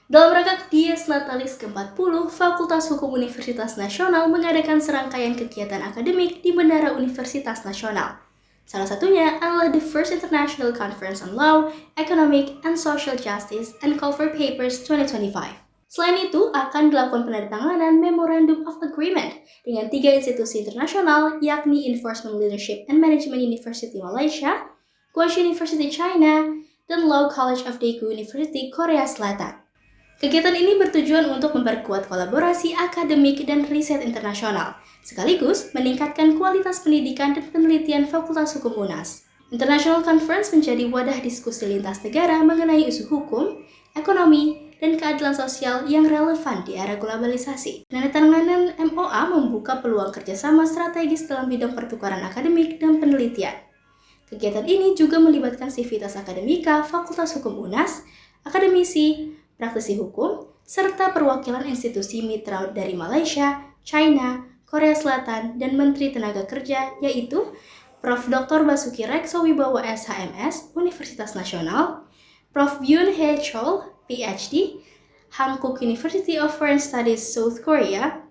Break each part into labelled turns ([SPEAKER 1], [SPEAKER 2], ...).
[SPEAKER 1] Dalam rangka Dies Natalis ke-40, Fakultas Hukum Universitas Nasional mengadakan serangkaian kegiatan akademik di Menara Universitas Nasional. Salah satunya adalah the First International Conference on Law, Economic, and Social Justice and Call for Papers 2025. Selain itu, akan dilakukan penandatanganan Memorandum of Agreement dengan 3 institusi internasional, yakni Enforcement Leadership and Management University Malaysia, Guangxi University China, dan Law College of Daegu University Korea Selatan. Kegiatan ini bertujuan untuk memperkuat kolaborasi akademik dan riset internasional, sekaligus meningkatkan kualitas pendidikan dan penelitian Fakultas Hukum UNAS. International Conference menjadi wadah diskusi lintas negara mengenai isu hukum, ekonomi, dan keadilan sosial yang relevan di era globalisasi. Penandatanganan MOA membuka peluang kerjasama strategis dalam bidang pertukaran akademik dan penelitian. Kegiatan ini juga melibatkan sivitas akademika Fakultas Hukum UNAS, akademisi, praktisi hukum, serta perwakilan institusi mitra dari Malaysia, China, Korea Selatan, dan Menteri Tenaga Kerja, yaitu Prof. Dr. Basuki Reksowibowo SHMS, Universitas Nasional, Prof. Yoon Hye Chol, PhD, Hankook University of Foreign Studies South Korea,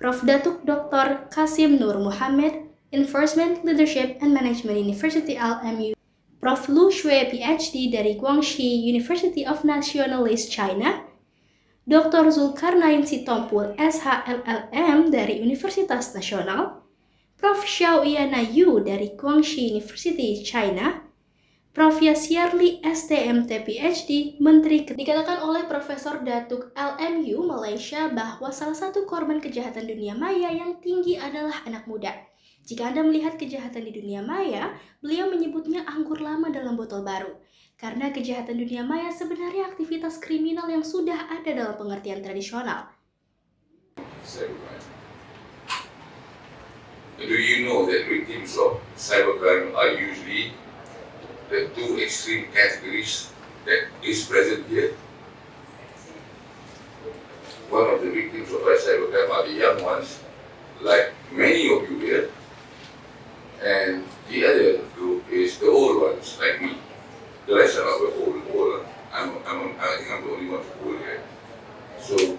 [SPEAKER 1] Prof. Datuk Dr. Kasim Nur Muhammad, Enforcement Leadership and Management University LMU, Prof. Lu Shui PhD dari Guangxi University of Nationalist China, Dr. Zulkarnain Sitompul SHLLM dari Universitas Nasional, Prof. Xiao Yana Yu dari Guangxi University China, Prof. Yasyarli STMT PhD, Menteri. Dikatakan oleh Profesor Datuk LMU Malaysia bahwa salah satu korban kejahatan dunia maya yang tinggi adalah anak muda. Jika Anda melihat kejahatan di dunia maya, beliau menyebutnya anggur lama dalam botol baru. Karena kejahatan dunia maya sebenarnya aktivitas kriminal yang sudah ada dalam pengertian tradisional.
[SPEAKER 2] Do you know that victims of cybercrime are usually the two extreme categories that is present here? One of the victims of cybercrime are the young ones, like many of you here, and the other group is the old ones, like me. The rest are not old. I think I'm the only one old here. So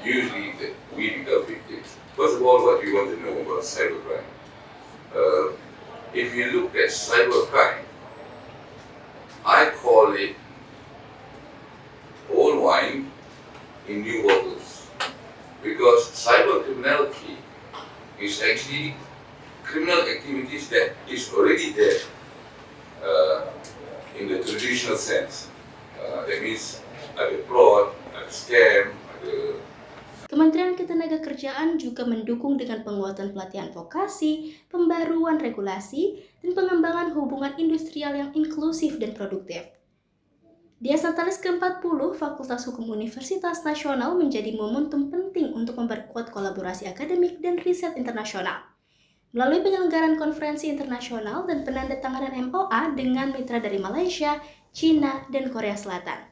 [SPEAKER 2] usually we become victims. First of all, what you want to know about cybercrime. If you look at cybercrime, I call it old wine in new bottles, because cyber criminality is actually criminal activities that is already there in the traditional sense. That means ada fraud, ada scam, ada.
[SPEAKER 1] Kementerian Ketenagakerjaan juga mendukung dengan penguatan pelatihan vokasi, pembaruan regulasi, dan pengembangan hubungan industrial yang inklusif dan produktif. Dies Natalis ke-40, Fakultas Hukum Universitas Nasional menjadi momentum penting untuk memperkuat kolaborasi akademik dan riset internasional. Melalui penyelenggaraan konferensi internasional dan penandatanganan MOA dengan mitra dari Malaysia, China, dan Korea Selatan.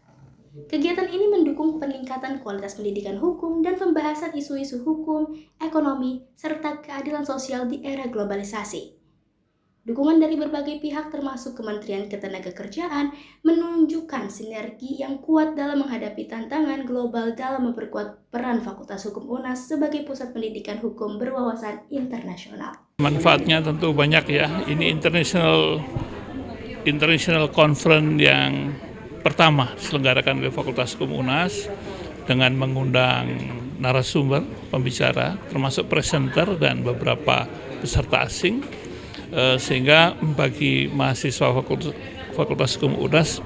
[SPEAKER 1] Kegiatan ini mendukung peningkatan kualitas pendidikan hukum dan pembahasan isu-isu hukum, ekonomi, serta keadilan sosial di era globalisasi. Dukungan dari berbagai pihak termasuk Kementerian Ketenagakerjaan menunjukkan sinergi yang kuat dalam menghadapi tantangan global dalam memperkuat peran Fakultas Hukum UNAS sebagai pusat pendidikan hukum berwawasan internasional.
[SPEAKER 3] Manfaatnya tentu banyak ya. Ini international conference yang pertama diselenggarakan oleh Fakultas Hukum UNAS dengan mengundang narasumber, pembicara, termasuk presenter dan beberapa peserta asing, sehingga bagi mahasiswa Fakultas Hukum UNAS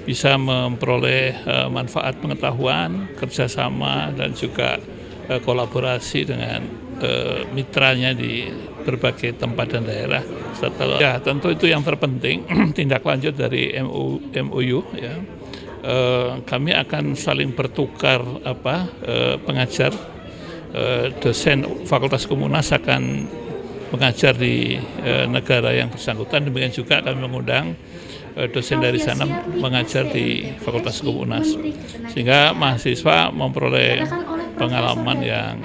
[SPEAKER 3] bisa memperoleh manfaat pengetahuan, kerjasama, dan juga kolaborasi dengan mitranya di berbagai tempat dan daerah. Ya, tentu itu yang terpenting, tindak lanjut dari MOU ya. Kami akan saling bertukar pengajar, dosen Fakultas Hukum UNAS akan mengajar di negara yang bersangkutan. Demikian juga kami mengundang dosen dari sana mengajar di Fakultas Hukum UNAS, sehingga mahasiswa memperoleh pengalaman yang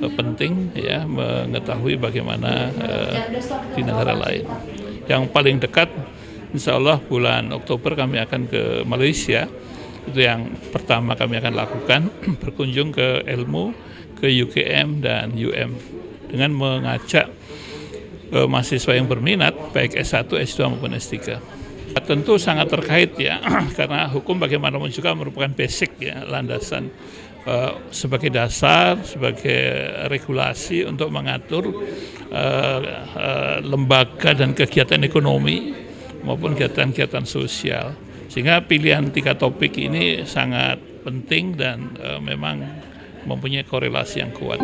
[SPEAKER 3] penting ya, mengetahui bagaimana di negara lain. Yang paling dekat insya Allah bulan Oktober kami akan ke Malaysia Itu yang pertama kami akan lakukan, berkunjung ke Ilmu, ke UGM dan UM dengan mengajak mahasiswa yang berminat baik S1, S2 maupun S3. Tentu sangat terkait ya, karena hukum bagaimanapun juga merupakan basic ya, landasan sebagai dasar, sebagai regulasi untuk mengatur lembaga dan kegiatan ekonomi maupun kegiatan-kegiatan sosial. Sehingga pilihan 3 topik ini sangat penting dan memang mempunyai korelasi yang kuat.